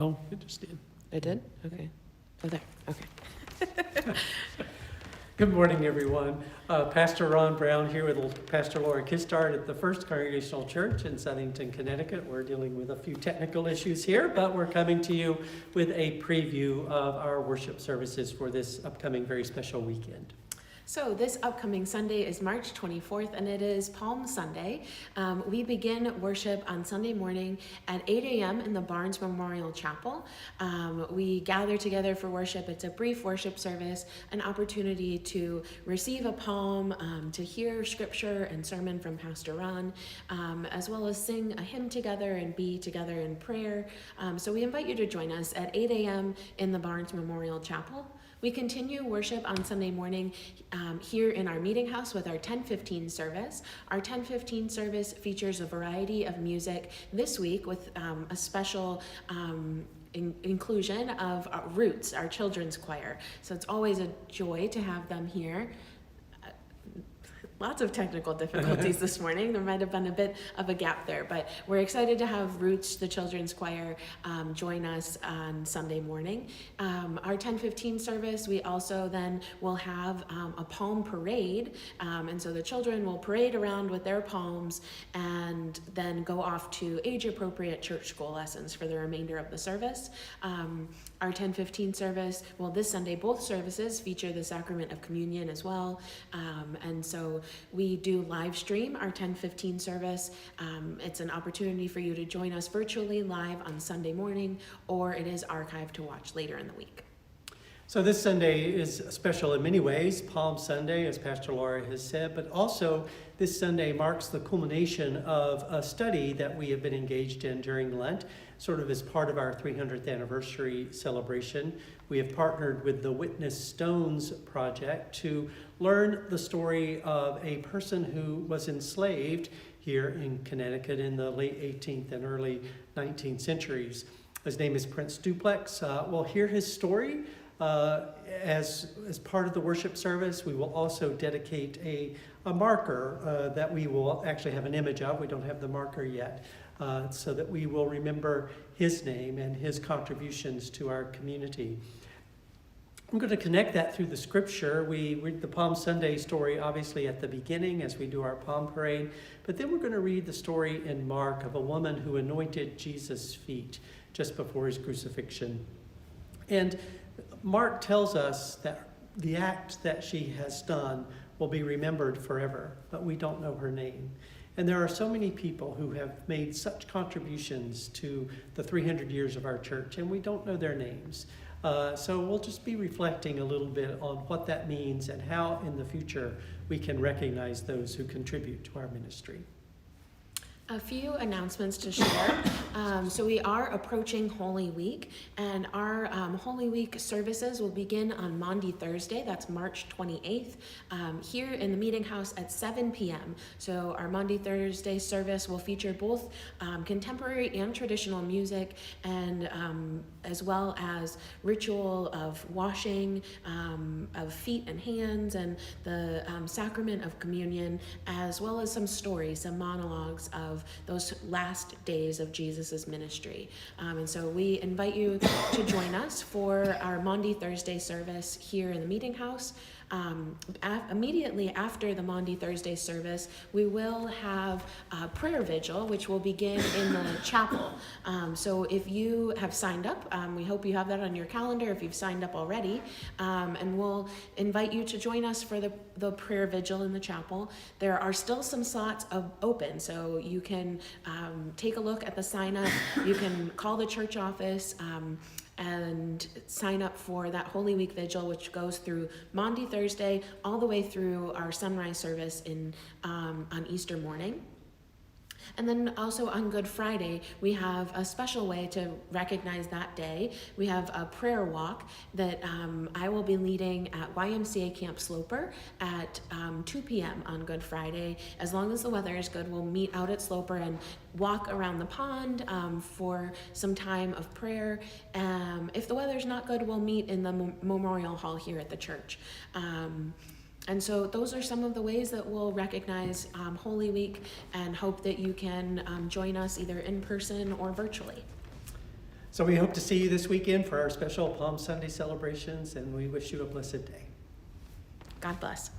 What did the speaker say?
Oh, it just did. It did? Okay. Oh, there. Okay. Good morning, everyone. Pastor Ron Brown here with Pastor Laura Kistart at the First Congregational Church in Southington, Connecticut. We're dealing with a few technical issues here, but we're coming to you with a preview of our worship services for this upcoming very special weekend. So this upcoming Sunday is March 24th, and it is Palm Sunday. We begin worship on Sunday morning at 8 a.m. in the Barnes Memorial Chapel. We gather together for worship. It's a brief worship service, an opportunity to receive a palm, to hear scripture and sermon from Pastor Ron, as well as sing a hymn together and be together in prayer. So we invite you to join us at 8 a.m. in the Barnes Memorial Chapel. We continue worship on Sunday morning here in our meeting house with our 10:15 service. Our 10:15 service features a variety of music this week with a special inclusion of Roots, our children's choir. So it's always a joy to have them here. Lots of technical difficulties this morning. There might have been a bit of a gap there, but we're excited to have Roots, the children's choir, join us on Sunday morning. Our 10:15 service, we also then will have a palm parade, and so the children will parade around with their palms and then go off to age-appropriate church school lessons for the remainder of the service. Our 10:15 service, well, this Sunday, both services feature the sacrament of communion as well, and so we do live stream our 10:15 service. It's an opportunity for you to join us virtually live on Sunday morning, or it is archived to watch later in the week. So this Sunday is special in many ways, Palm Sunday, as Pastor Laura has said, but also this Sunday marks the culmination of a study that we have been engaged in during Lent, sort of as part of our 300th anniversary celebration. We have partnered with the Witness Stones Project to learn the story of a person who was enslaved here in Connecticut in the late 18th and early 19th centuries. His name is Prince Duplex. We'll hear his story as part of the worship service. We will also dedicate a marker that we will actually have an image of. We don't have the marker yet, so that we will remember his name and his contributions to our community. I'm going to connect that through the scripture. We read the Palm Sunday story obviously at the beginning as we do our Palm Parade, but then we're going to read the story in Mark of a woman who anointed Jesus' feet just before his crucifixion. And Mark tells us that the act that she has done will be remembered forever, but we don't know her name. And there are so many people who have made such contributions to the 300 years of our church, and we don't know their names. So we'll just be reflecting a little bit on what that means and how in the future we can recognize those who contribute to our ministry. A few announcements to share. So we are approaching Holy Week, and our Holy Week services will begin on Maundy Thursday, that's March 28th, here in the Meeting House at 7 p.m. So our Maundy Thursday service will feature both contemporary and traditional music, and as well as ritual of washing of feet and hands, and the sacrament of communion, as well as some stories, some monologues of those last days of Jesus's ministry. And so we invite you to join us for our Maundy Thursday service here in the Meeting House. Immediately after the Maundy Thursday service, we will have a prayer vigil, which will begin in the chapel. So if you have signed up, we hope you have that on your calendar if you've signed up already, and we'll invite you to join us for the prayer vigil in the chapel. There are still some slots open, so you can take a look at the sign up. You can call the church office and sign up for that Holy Week Vigil, which goes through Maundy Thursday all the way through our sunrise service on Easter morning. And then also on Good Friday, we have a special way to recognize that day. We have a prayer walk that I will be leading at YMCA Camp Sloper at 2 p.m. on Good Friday. As long as the weather is good, we'll meet out at Sloper and walk around the pond for some time of prayer. If the weather's not good, we'll meet in the Memorial Hall here at the church. And so those are some of the ways that we'll recognize Holy Week, and hope that you can join us either in person or virtually. So we hope to see you this weekend for our special Palm Sunday celebrations, and we wish you a blessed day. God bless.